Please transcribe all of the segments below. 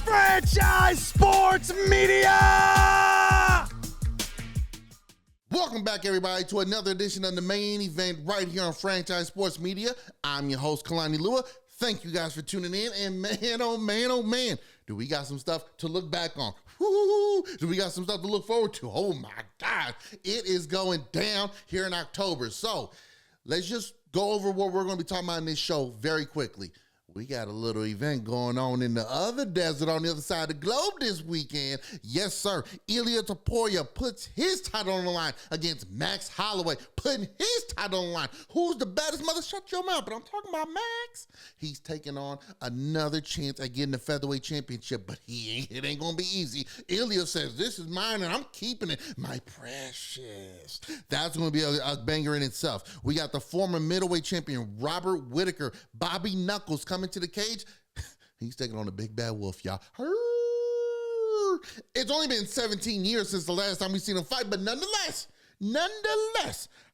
Franchise Sports Media! Welcome back, everybody, to another edition of the main event right here on Franchise Sports Media. I'm your host, Kalani Lua. Thank you guys for tuning in. And man, oh man, do we got some stuff to look back on. Woo! Do we got some stuff to look forward to? Oh my God, it is going down here in October. So let's just go over what we're going to be talking about in this show very quickly. We got a little event going on in the other desert on the other side of the globe this weekend. Yes, sir. Ilia Topuria puts his title on the line against Max Halloway, putting his title on the line. Who's the baddest mother? Shut your mouth. But I'm talking about Max. He's taking on another chance at getting the featherweight championship, but it ain't going to be easy. Ilia says, this is mine and I'm keeping it. My precious. That's going to be a banger in itself. We got the former middleweight champion, Robert Whitaker, Bobby Knuckles, coming to the cage. He's taking on a big bad wolf, y'all. It's only been 17 years since the last time we've seen him fight, but nonetheless,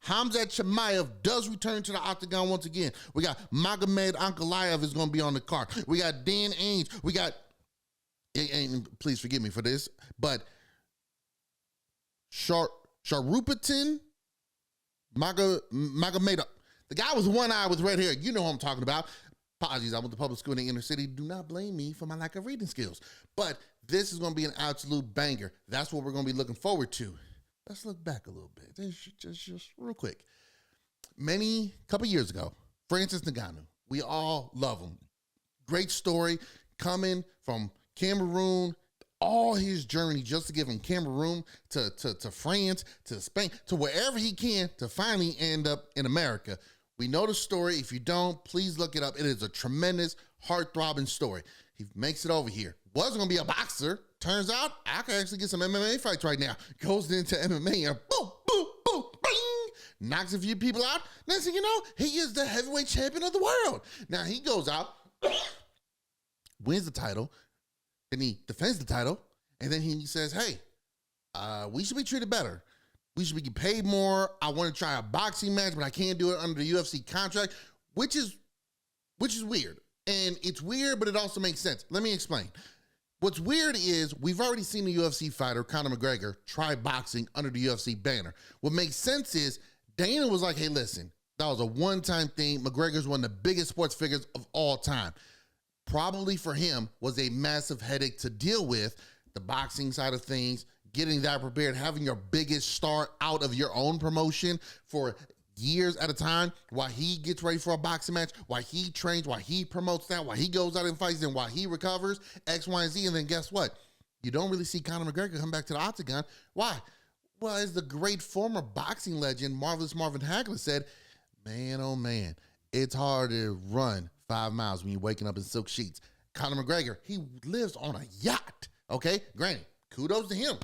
Hamzat Chimaev does return to the octagon once again. We got Magomed Ankalaev is going to be on the card. We got Dan Ainge. We got, and please forgive me for this, but Sharupatin Magomed. The guy was one eye with red hair. You know who I'm talking about. Apologies, I went to public school in the inner city. Do not blame me for my lack of reading skills. But this is going to be an absolute banger. That's what we're going to be looking forward to. Let's look back a little bit, just real quick. Couple years ago, Francis Ngannou. We all love him. Great story, coming from Cameroon, all his journey just to give him Cameroon to France, to Spain, to wherever he can to finally end up in America. We know the story. If you don't, please look it up. It is a tremendous, heart-throbbing story. He makes it over here. Wasn't going to be a boxer. Turns out, I can actually get some MMA fights right now. Goes into MMA and boom, boom, boom, bing. Knocks a few people out. Next thing you know, he is the heavyweight champion of the world. Now, he goes out, wins the title, then he defends the title, and then he says, hey, we should be treated better. We should be getting paid more. I want to try a boxing match, but I can't do it under the UFC contract, which is weird. And it's weird, but it also makes sense. Let me explain. What's weird is we've already seen the UFC fighter, Conor McGregor, try boxing under the UFC banner. What makes sense is Dana was like, hey, listen, that was a one-time thing. McGregor's one of the biggest sports figures of all time. Probably for him was a massive headache to deal with, the boxing side of things, getting that prepared, having your biggest star out of your own promotion for years at a time while he gets ready for a boxing match, while he trains, while he promotes that, while he goes out and fights, and while he recovers, X, Y, and Z. And then guess what? You don't really see Conor McGregor come back to the octagon. Why? Well, as the great former boxing legend, Marvelous Marvin Hagler said, man, oh man, it's hard to run 5 miles when you're waking up in silk sheets. Conor McGregor, he lives on a yacht, okay? Granted, kudos to him.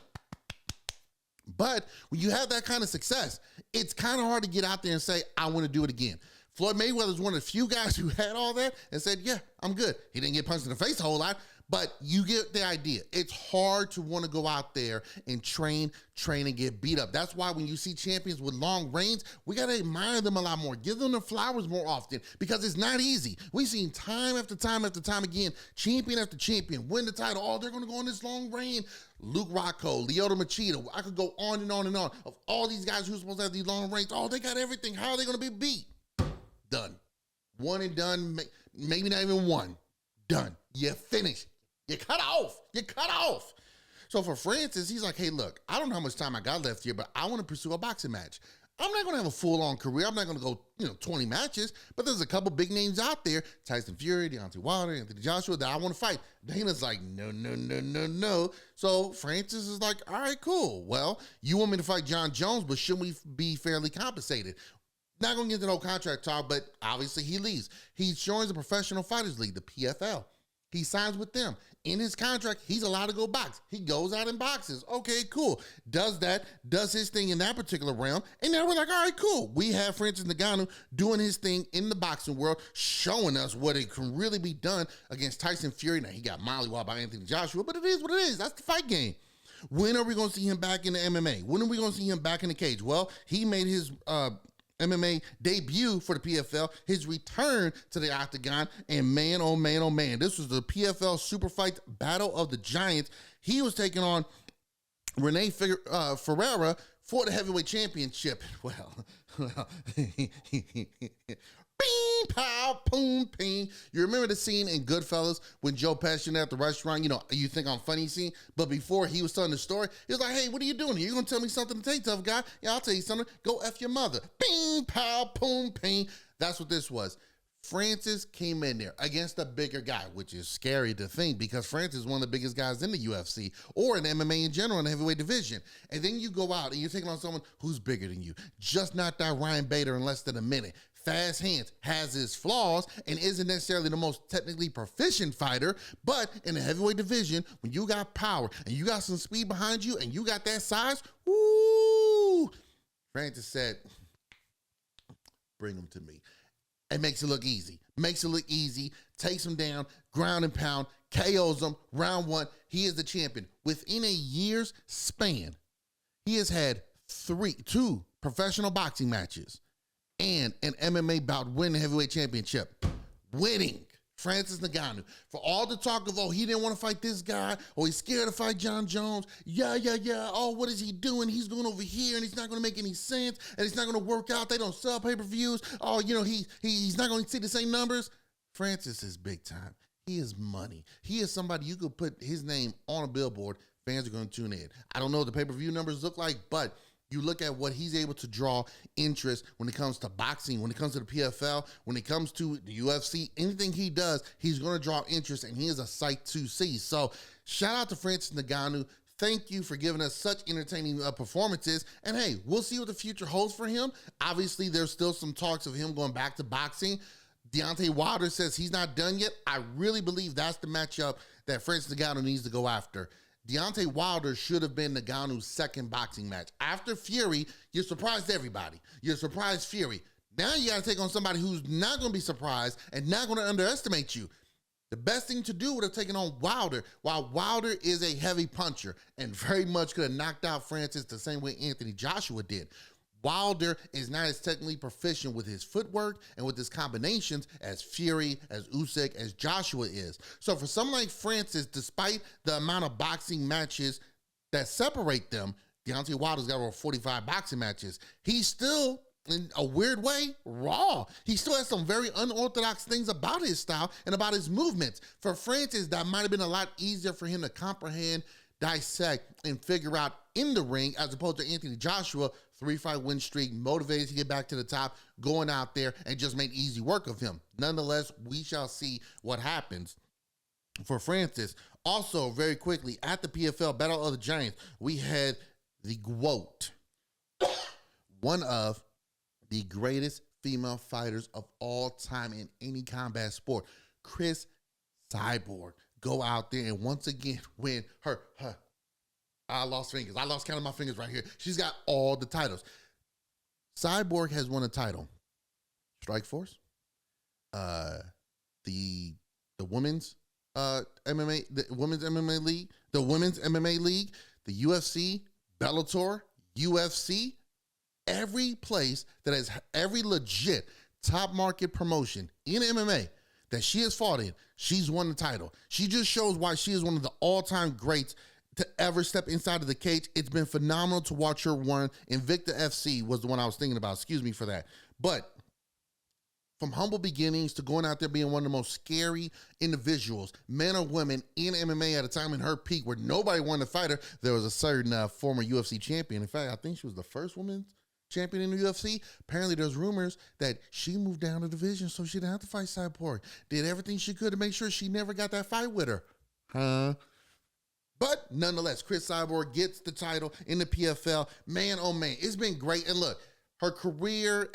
But when you have that kind of success, it's kind of hard to get out there and say, I want to do it again. Floyd Mayweather is one of the few guys who had all that and said, yeah, I'm good. He didn't get punched in the face a whole lot, but you get the idea. It's hard to want to go out there and train and get beat up. That's why when you see champions with long reigns, we got to admire them a lot more. Give them the flowers more often because it's not easy. We've seen time after time after time again, champion after champion, win the title. Oh, they're going to go on this long reign. Luke Rocco, Lyoto Machida. I could go on and on and on of all these guys who are supposed to have these long reigns. Oh, they got everything. How are they going to be beat? Done. One and done. Maybe not even one. Done. You finished. You cut off. You cut off. So for Francis, he's like, hey, look, I don't know how much time I got left here, but I want to pursue a boxing match. I'm not going to have a full-on career. I'm not going to go, 20 matches, but there's a couple big names out there, Tyson Fury, Deontay Wilder, Anthony Joshua, that I want to fight. Dana's like, no. So Francis is like, all right, cool. Well, you want me to fight John Jones, but shouldn't we be fairly compensated? Not going to get into no contract talk, but obviously he leaves. He joins the Professional Fighters League, the PFL. He signs with them. In his contract, he's allowed to go box. He goes out and boxes. Okay, cool. Does his thing in that particular realm. And now we're like, all right, cool. We have Francis Ngannou doing his thing in the boxing world, showing us what it can really be done against Tyson Fury. Now, he got mollywopped by Anthony Joshua, but it is what it is. That's the fight game. When are we going to see him back in the MMA? When are we going to see him back in the cage? Well, he made his MMA debut for the PFL, his return to the octagon, and man, oh man, oh man, this was the PFL Super Fight Battle of the Giants. He was taking on Rene Ferreira for the heavyweight championship. Well, bing, pow, boom, ping. You remember the scene in Goodfellas when Joe Pesci at the restaurant, you think I'm funny scene, but before he was telling the story, he was like, hey, what are you doing here? You gonna tell me something to take, tough guy? Yeah, I'll tell you something. Go F your mother. Bing, pow, boom, ping. That's what this was. Francis came in there against a bigger guy, which is scary to think because Francis is one of the biggest guys in the UFC or in MMA in general in the heavyweight division. And then you go out and you're taking on someone who's bigger than you. Just knocked out Ryan Bader in less than a minute. Fast hands, has his flaws, and isn't necessarily the most technically proficient fighter, but in the heavyweight division, when you got power and you got some speed behind you and you got that size, woo! Francis said, bring him to me. It makes it look easy. Takes him down, ground and pound, KOs him, round one. He is the champion. Within a year's span, he has had two professional boxing matches and an MMA bout, win the heavyweight championship. Winning. Francis Ngannou. For all the talk of, he didn't want to fight this guy, or he's scared to fight John Jones. Yeah. Oh, what is he doing? He's going over here, and he's not going to make any sense, and it's not going to work out. They don't sell pay-per-views. Oh, he's not going to see the same numbers. Francis is big time. He is money. He is somebody you could put his name on a billboard. Fans are going to tune in. I don't know what the pay-per-view numbers look like, but you look at what he's able to draw interest when it comes to boxing, when it comes to the PFL, when it comes to the UFC, anything he does, he's going to draw interest, and he is a sight to see. So shout out to Francis Ngannou. Thank you for giving us such entertaining performances. And hey, we'll see what the future holds for him. Obviously, there's still some talks of him going back to boxing. Deontay Wilder says he's not done yet. I really believe that's the matchup that Francis Ngannou needs to go after. Deontay Wilder should have been Ngannou's second boxing match. After Fury, you surprised everybody. You surprised Fury. Now you got to take on somebody who's not going to be surprised and not going to underestimate you. The best thing to do would have taken on Wilder, while Wilder is a heavy puncher and very much could have knocked out Francis the same way Anthony Joshua did. Wilder is not as technically proficient with his footwork and with his combinations as Fury, as Usyk, as Joshua is. So for someone like Francis, despite the amount of boxing matches that separate them, Deontay Wilder's got over 45 boxing matches. He's still, in a weird way, raw. He still has some very unorthodox things about his style and about his movements. For Francis, that might have been a lot easier for him to comprehend, dissect, and figure out in the ring, as opposed to Anthony Joshua, 3-fight win streak, motivated to get back to the top, going out there and just made easy work of him. Nonetheless, we shall see what happens for Francis. Also, very quickly, at the PFL Battle of the Giants, we had the GOAT, one of the greatest female fighters of all time in any combat sport, Cris Cyborg, go out there and once again win her I lost fingers. I lost count of my fingers right here. She's got all the titles. Cyborg has won a title. Strikeforce, the women's MMA, the women's MMA league, the women's MMA league, the UFC, Bellator, UFC, every place that has every legit top market promotion in MMA that she has fought in, she's won the title. She just shows why she is one of the all-time greats to ever step inside of the cage. It's been phenomenal to watch her win. Invicta FC was the one I was thinking about. Excuse me for that. But from humble beginnings to going out there being one of the most scary individuals, men or women, in MMA at a time in her peak where nobody wanted to fight her, there was a certain former UFC champion. In fact, I think she was the first women's champion in the UFC. Apparently, there's rumors that she moved down the division so she didn't have to fight Cyborg. Did everything she could to make sure she never got that fight with her. But nonetheless, Cris Cyborg gets the title in the PFL. Man, oh man, it's been great. And look, her career,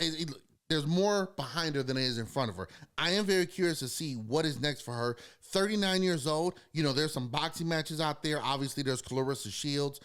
there's more behind her than it is in front of her. I am very curious to see what is next for her. 39 years old. There's some boxing matches out there. Obviously, there's Clarissa Shields.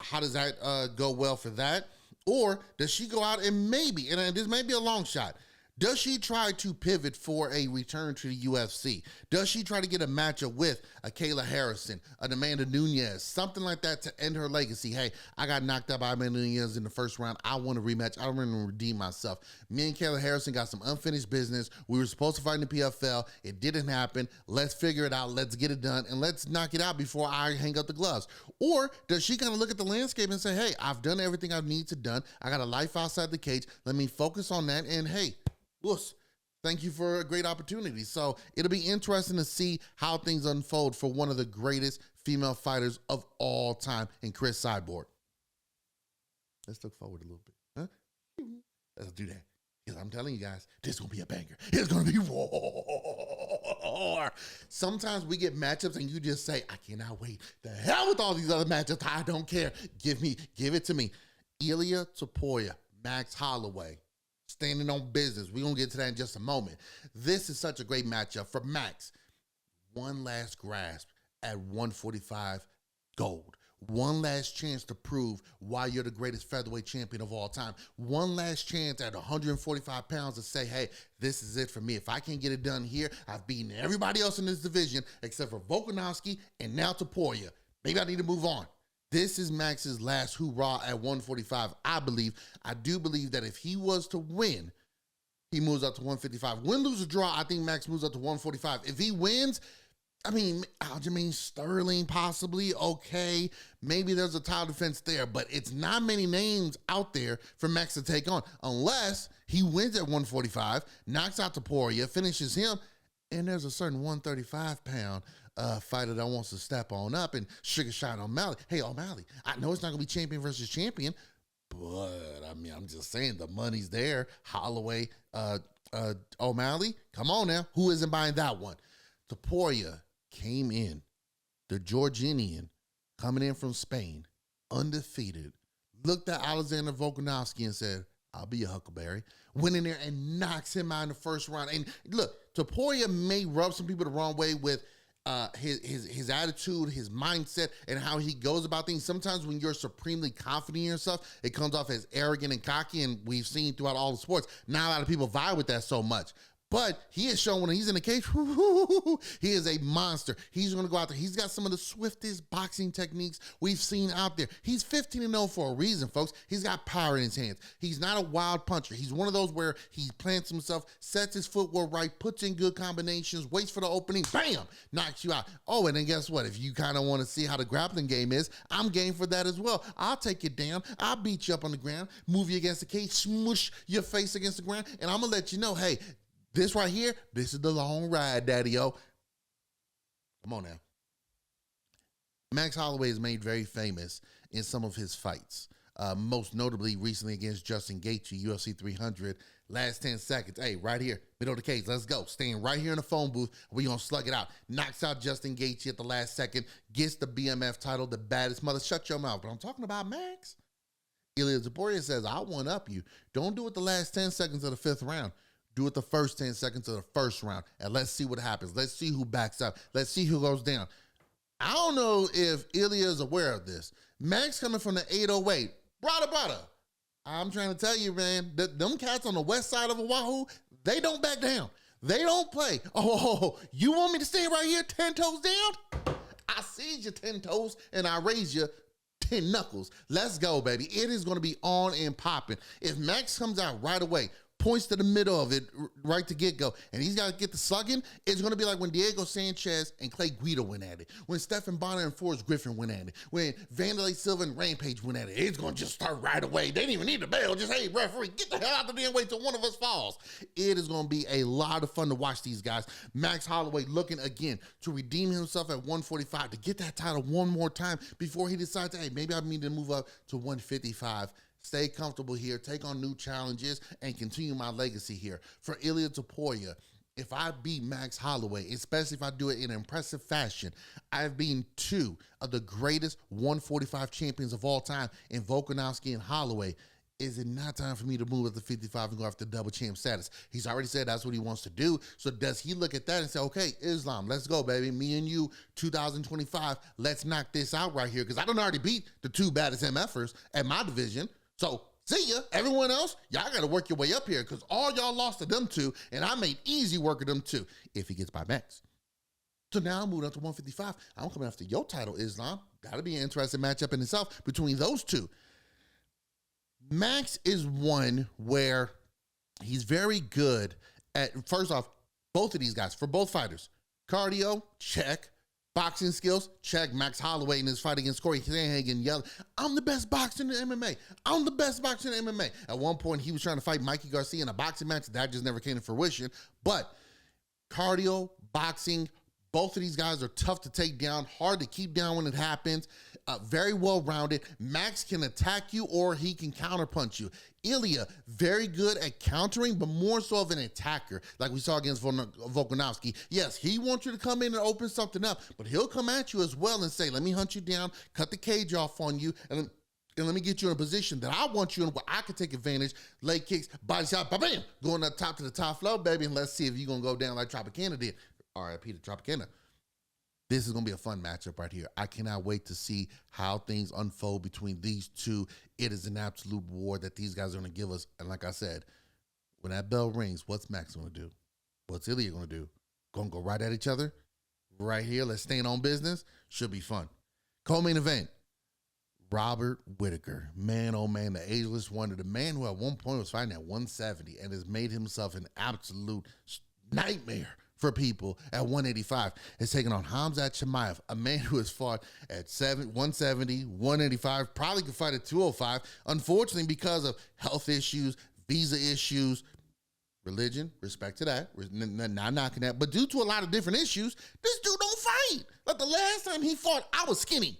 How does that go well for that? Or does she go out and maybe, and this may be a long shot, Does she try to pivot for a return to the UFC? Does she try to get a matchup with a Kayla Harrison, an Amanda Nunes, something like that to end her legacy? Hey, I got knocked out by Amanda Nunes in the first round. I want a rematch. I want to redeem myself. Me and Kayla Harrison got some unfinished business. We were supposed to fight in the PFL. It didn't happen. Let's figure it out. Let's get it done, and let's knock it out before I hang up the gloves. Or does she kind of look at the landscape and say, hey, I've done everything I need to done. I got a life outside the cage. Let me focus on that, and hey, Wuss, thank you for a great opportunity. So it'll be interesting to see how things unfold for one of the greatest female fighters of all time in Chris Cyborg. Let's look forward a little bit. Huh? Let's do that. Because I'm telling you guys, this is going to be a banger. It's going to be war. Sometimes we get matchups and you just say, I cannot wait. The hell with all these other matchups. I don't care. Give it to me. Ilia Topuria, Max Halloway. Standing on business. We're going to get to that in just a moment. This is such a great matchup for Max. One last grasp at 145 gold. One last chance to prove why you're the greatest featherweight champion of all time. One last chance at 145 pounds to say, hey, this is it for me. If I can't get it done here, I've beaten everybody else in this division except for Volkanovski and now Topuria. Maybe I need to move on. This is Max's last hoorah at 145, I believe. I do believe that if he was to win, he moves up to 155. Win, lose, or draw, I think Max moves up to 145. If he wins, I mean, Aljamain Sterling possibly, okay. Maybe there's a title defense there, but it's not many names out there for Max to take on unless he wins at 145, knocks out Topuria, finishes him, and there's a certain 135-pound fighter that wants to step on up and sugar shot O'Malley. Hey, O'Malley, I know it's not going to be champion versus champion, but I mean, I'm just saying the money's there. Holloway, O'Malley, come on now. Who isn't buying that one? Topuria came in, the Georginian, coming in from Spain, undefeated, looked at Alexander Volkanovski and said, I'll be a Huckleberry. Went in there and knocks him out in the first round. And look, Topuria may rub some people the wrong way with his attitude, his mindset, and how he goes about things. Sometimes when you're supremely confident in yourself, it comes off as arrogant and cocky, and we've seen throughout all the sports. Not a lot of people vibe with that so much. But he has shown when he's in the cage, he is a monster. He's going to go out there. He's got some of the swiftest boxing techniques we've seen out there. He's 15-0 for a reason, folks. He's got power in his hands. He's not a wild puncher. He's one of those where he plants himself, sets his footwork right, puts in good combinations, waits for the opening, bam, knocks you out. Oh, and then guess what? If you kind of want to see how the grappling game is, I'm game for that as well. I'll take you down. I'll beat you up on the ground, move you against the cage, smoosh your face against the ground, and I'm going to let you know, hey, this right here, this is the long ride, daddy-o. Come on now. Max Halloway is made very famous in some of his fights. Most notably recently against Justin Gaethje, UFC 300. Last 10 seconds. Hey, right here, middle of the cage. Let's go. Staying right here in the phone booth. We're going to slug it out. Knocks out Justin Gaethje at the last second. Gets the BMF title, the baddest mother. Shut your mouth. But I'm talking about Max. Ilia Topuria says, I'll one-up you. Don't do it the last 10 seconds of the fifth round. Do it the first 10 seconds of the first round, and let's see what happens. Let's see who backs up. Let's see who goes down. I don't know if Ilia is aware of this. Max coming from the 808. Brother. I'm trying to tell you, man, them cats on the west side of Oahu, they don't back down. They don't play. Oh, you want me to stay right here 10 toes down? I see you 10 toes, and I raise you 10 knuckles. Let's go, baby. It is going to be on and popping. If Max comes out right away, points to the middle of it right to get-go, and he's got to get the slugging, it's going to be like when Diego Sanchez and Clay Guida went at it, when Stephen Bonner and Forrest Griffin went at it, when Vanderlei Silva and Rampage went at it. It's going to just start right away. They didn't even need the bell. Just, hey, referee, get the hell out the damn way till one of us falls. It is going to be a lot of fun to watch these guys. Max Halloway looking again to redeem himself at 145, to get that title one more time before he decides, hey, maybe I need to move up to 155. Stay comfortable here, take on new challenges, and continue my legacy here. For Ilia Topuria, if I beat Max Halloway, especially if I do it in impressive fashion, I've been two of the greatest 145 champions of all time in Volkanovski and Holloway. Is it not time for me to move up to 55 and go after double champ status? He's already said that's what he wants to do. So does he look at that and say, okay, Islam, let's go, baby. Me and you, 2025, let's knock this out right here. Because I done already beat the two baddest MFers at my division. So See ya. Everyone else, y'all got to work your way up here because all y'all lost to them two, and I made easy work of them two if he gets by Max. So now I'm moving up to 155. I'm coming after your title, Islam. That'll be an interesting matchup in itself between those two. Max is one where he's very good at, first off, both of these guys, for both fighters. Cardio, check. Boxing skills, check. Max Halloway in his fight against Corey Sandhagen yelled, I'm the best boxer in the MMA. I'm the best boxer in the MMA. At one point, he was trying to fight Mikey Garcia in a boxing match. That just never came to fruition. But cardio, boxing, both of these guys are tough to take down, hard to keep down when it happens, very well-rounded. Max can attack you or he can counterpunch you. Ilia, very good at countering, but more so of an attacker, like we saw against Volkanovski. Yes, he wants you to come in and open something up, but he'll come at you as well and say, let me hunt you down, cut the cage off on you, and let me get you in a position that I want you in where I can take advantage, leg kicks, body shot, bam, going up top to the top flow, baby, and let's see if you're going to go down like Tropicana did. R.I.P. to Tropicana. This is going to be a fun matchup right here. I cannot wait to see how things unfold between these two. It is an absolute war that these guys are going to give us. And like I said, when that bell rings, what's Max going to do? What's Ilia going to do? Going to go right at each other? Right here, let's stay on business. Should be fun. Co-main event, Robert Whittaker. Man, oh man, the ageless wonder. The man who at one point was fighting at 170 and has made himself an absolute nightmare for people at 185, is taking on Khamzat Chimaev, a man who has fought at 170, 185, probably could fight at 205. Unfortunately, because of health issues, visa issues, religion, respect to that, not knocking that, but due to a lot of different issues, this dude don't fight. Like the last time he fought, I was skinny.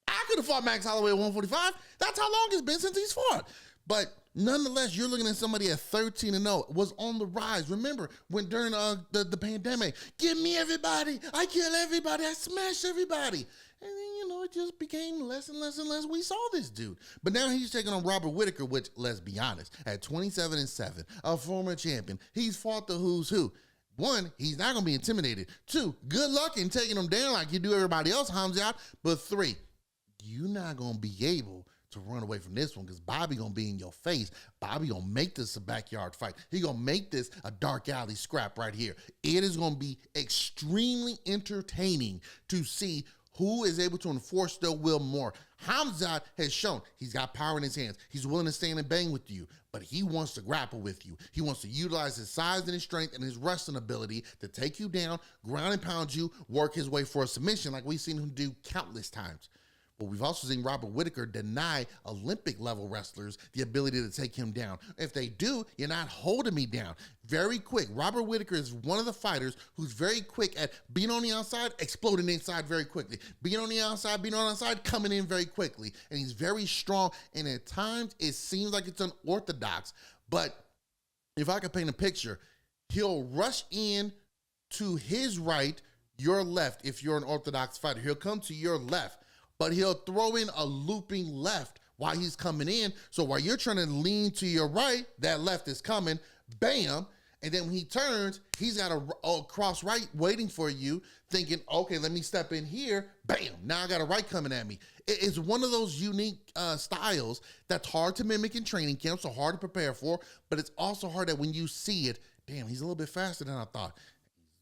I could have fought Max Halloway at 145. That's how long it's been since he's fought. But nonetheless, you're looking at somebody at 13-0, was on the rise. Remember, when during the pandemic, give me everybody, I kill everybody, I smash everybody. And then, it just became less and less and less. We saw this dude. But now he's taking on Robert Whittaker, which, let's be honest, at 27-7, a former champion. He's fought the who's who. One, he's not going to be intimidated. Two, good luck in taking him down like you do everybody else, Khamzat. But three, you're not going to be able to run away from this one because Bobby gonna be in your face. Bobby gonna make this a backyard fight. He gonna make this a dark alley scrap right here. It is gonna be extremely entertaining to see who is able to enforce their will more. Khamzat has shown he's got power in his hands. He's willing to stand and bang with you, but he wants to grapple with you. He wants to utilize his size and his strength and his wrestling ability to take you down, ground and pound you, work his way for a submission like we've seen him do countless times. But we've also seen Robert Whittaker deny Olympic-level wrestlers the ability to take him down. If they do, you're not holding me down. Very quick. Robert Whittaker is one of the fighters who's very quick at being on the outside, exploding inside very quickly. Being on the outside, coming in very quickly. And he's very strong, and at times it seems like it's unorthodox. But if I could paint a picture, he'll rush in to his right, your left, if you're an orthodox fighter. He'll come to your left, but he'll throw in a looping left while he's coming in. So while you're trying to lean to your right, that left is coming, bam. And then when he turns, he's got a cross right waiting for you, thinking, okay, let me step in here, bam. Now I got a right coming at me. It's one of those unique styles that's hard to mimic in training camp, so hard to prepare for, but it's also hard that when you see it, damn, he's a little bit faster than I thought.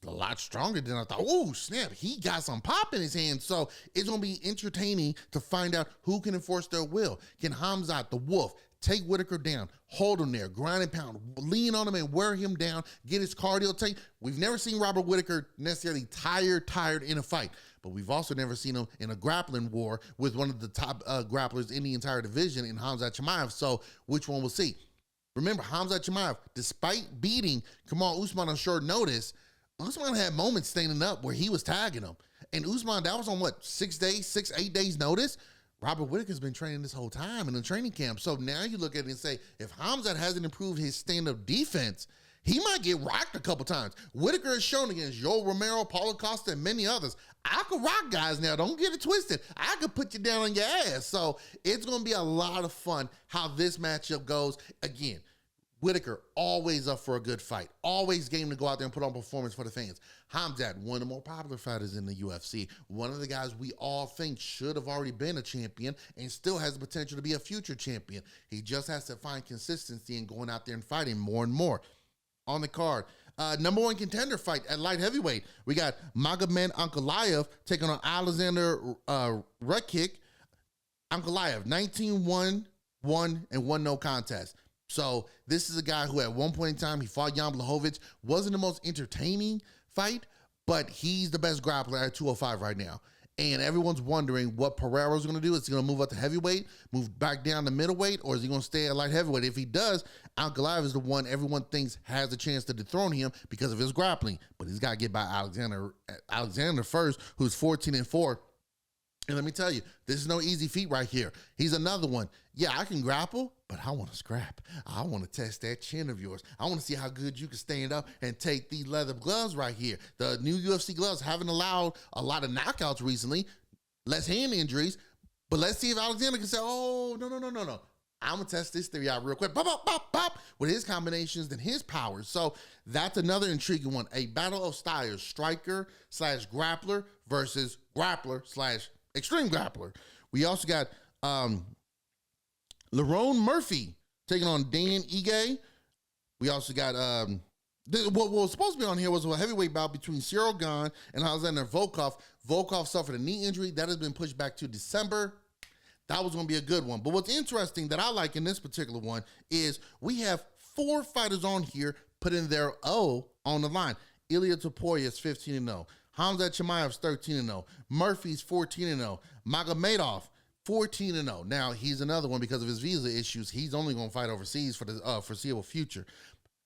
A lot stronger than I thought. Oh, snap. He got some pop in his hand. So it's going to be entertaining to find out who can enforce their will. Can Khamzat, the Wolf, take Whittaker down, hold him there, grind and pound, lean on him and wear him down, get his cardio take. We've never seen Robert Whittaker necessarily tired in a fight, but we've also never seen him in a grappling war with one of the top grapplers in the entire division in Khamzat Chimaev. So which one we'll see? Remember, Khamzat Chimaev, despite beating Kamal Usman on short notice, Usman had moments standing up where he was tagging him. And Usman, that was on what, 8 days notice? Robert Whittaker's been training this whole time in the training camp. So now you look at it and say, if Khamzat hasn't improved his stand-up defense, he might get rocked a couple times. Whittaker has shown against Joel Romero, Paulo Costa, and many others, I could rock guys now. Don't get it twisted. I could put you down on your ass. So it's going to be a lot of fun how this matchup goes. Again, Whitaker, always up for a good fight. Always game to go out there and put on performance for the fans. Khamzat, one of the more popular fighters in the UFC. One of the guys we all think should have already been a champion and still has the potential to be a future champion. He just has to find consistency in going out there and fighting more and more. On the card, number one contender fight at light heavyweight. We got Magomed Ankalaev taking on Alexander Rukic. Ankalaev, 19-1, 1 and 1 no contest. So this is a guy who at one point in time, he fought Jan Blachowicz. Wasn't the most entertaining fight, but he's the best grappler at 205 right now. And everyone's wondering what Pereira's going to do. Is he going to move up to heavyweight, move back down to middleweight, or is he going to stay at light heavyweight? If he does, Ankalaev is the one everyone thinks has a chance to dethrone him because of his grappling. But he's got to get by Alexander first, who's 14-4. And let me tell you, this is no easy feat right here. He's another one. Yeah, I can grapple, but I want to scrap. I want to test that chin of yours. I want to see how good you can stand up and take these leather gloves right here. The new UFC gloves haven't allowed a lot of knockouts recently, less hand injuries, but let's see if Alexander can say, oh, no. I'm going to test this theory out real quick. Pop, pop, pop, pop, with his combinations and his powers. So that's another intriguing one. A battle of styles, striker / grappler versus grappler / extreme grappler. We also got Lerone Murphy taking on Dan Ige. We also got what was supposed to be on here was a heavyweight bout between Cyril Gane and Alexander Volkov. Volkov suffered a knee injury that has been pushed back to December. That was going to be a good one. But what's interesting that I like in this particular one is we have 4 fighters on here putting their O on the line. Ilia Topuria is 15-0. Khamzat Chimaev's 13-0. Murphy's 14-0. Magomedov, 14-0. Now, he's another one because of his visa issues. He's only going to fight overseas for the foreseeable future.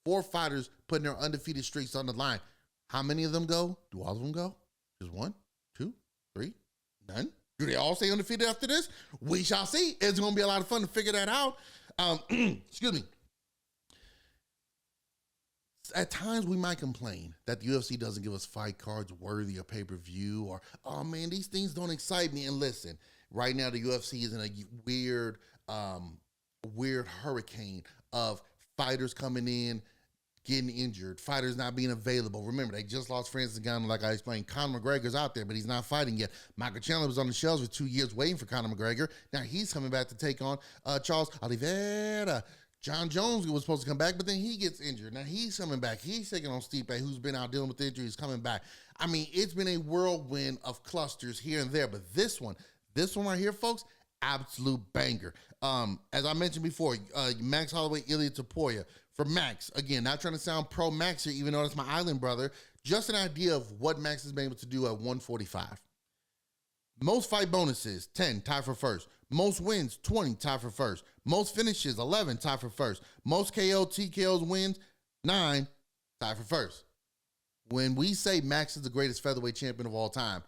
4 fighters putting their undefeated streaks on the line. How many of them go? Do all of them go? Just 1, 2, 3, none? Do they all stay undefeated after this? We shall see. It's going to be a lot of fun to figure that out. Excuse me. At times we might complain that the UFC doesn't give us fight cards worthy of pay-per-view, or, oh man, these things don't excite me. And listen, right now the UFC is in a weird hurricane of fighters coming in, getting injured, fighters not being available. Remember, they just lost Francis Ngannou, like I explained. Conor McGregor's out there, but he's not fighting yet. Michael Chandler was on the shelves for 2 years waiting for Conor McGregor. Now he's coming back to take on Charles Oliveira. John Jones was supposed to come back, but then he gets injured. Now he's coming back. He's taking on Stipe, who's been out dealing with injuries, coming back. I mean, it's been a whirlwind of clusters here and there, but this one right here, folks, absolute banger. As I mentioned before, Max Halloway, Ilia Topuria. For Max, again, not trying to sound pro Max here, even though that's my island brother, just an idea of what Max has been able to do at 145. Most fight bonuses, 10, tied for first. Most wins, 20, tied for first. Most finishes, 11, tied for first. Most KO, TKOs wins, 9, tied for first. When we say Max is the greatest featherweight champion of all time,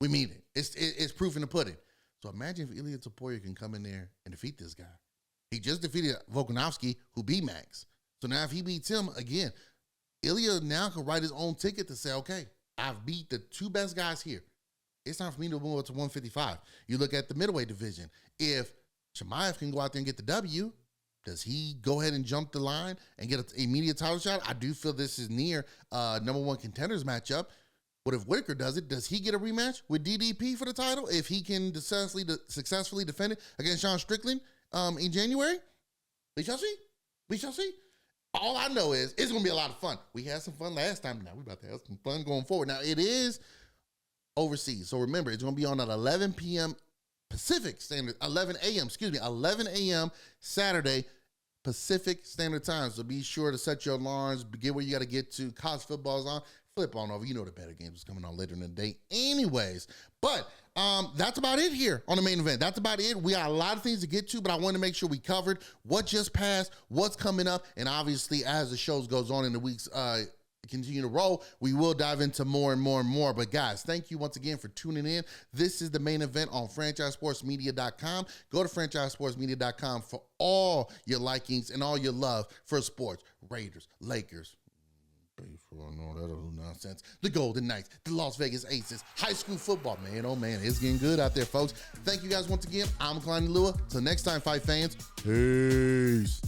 we mean it. It's proof in the pudding. So imagine if Ilia Topuria can come in there and defeat this guy. He just defeated Volkanovski, who beat Max. So now if he beats him, again, Ilia now can write his own ticket to say, okay, I've beat the 2 best guys here. It's time for me to move up to 155. You look at the middleweight division. If Chimaev can go out there and get the W, does he go ahead and jump the line and get an immediate title shot? I do feel this is near number 1 contenders matchup. What if Whitaker does it? Does he get a rematch with DDP for the title if he can successfully defend it against Sean Strickland in January? We shall see. We shall see. All I know is it's going to be a lot of fun. We had some fun last time. Now we're about to have some fun going forward. Now it is overseas. So remember, it's going to be on at 11 p.m. Pacific Standard, 11 a.m. Saturday Pacific Standard Time. So be sure to set your alarms, get where you got to get to. College football's on. Flip on over. You know the better games is coming on later in the day anyways. But that's about it here on the main event. That's about it. We got a lot of things to get to, but I want to make sure we covered what just passed, what's coming up, and obviously as the shows goes on in the weeks continue to roll, we will dive into more and more and more. But guys, thank you once again for tuning in. This is the main event on franchisesportsmedia.com. Go to franchisesportsmedia.com for all your likings and all your love for sports. Raiders, Lakers, baseball and all that other nonsense. The Golden Knights, the Las Vegas Aces, high school football. Man, oh man, it's getting good out there, folks. Thank you guys once again. I'm Kalani Lua. Till next time, fight fans. Peace.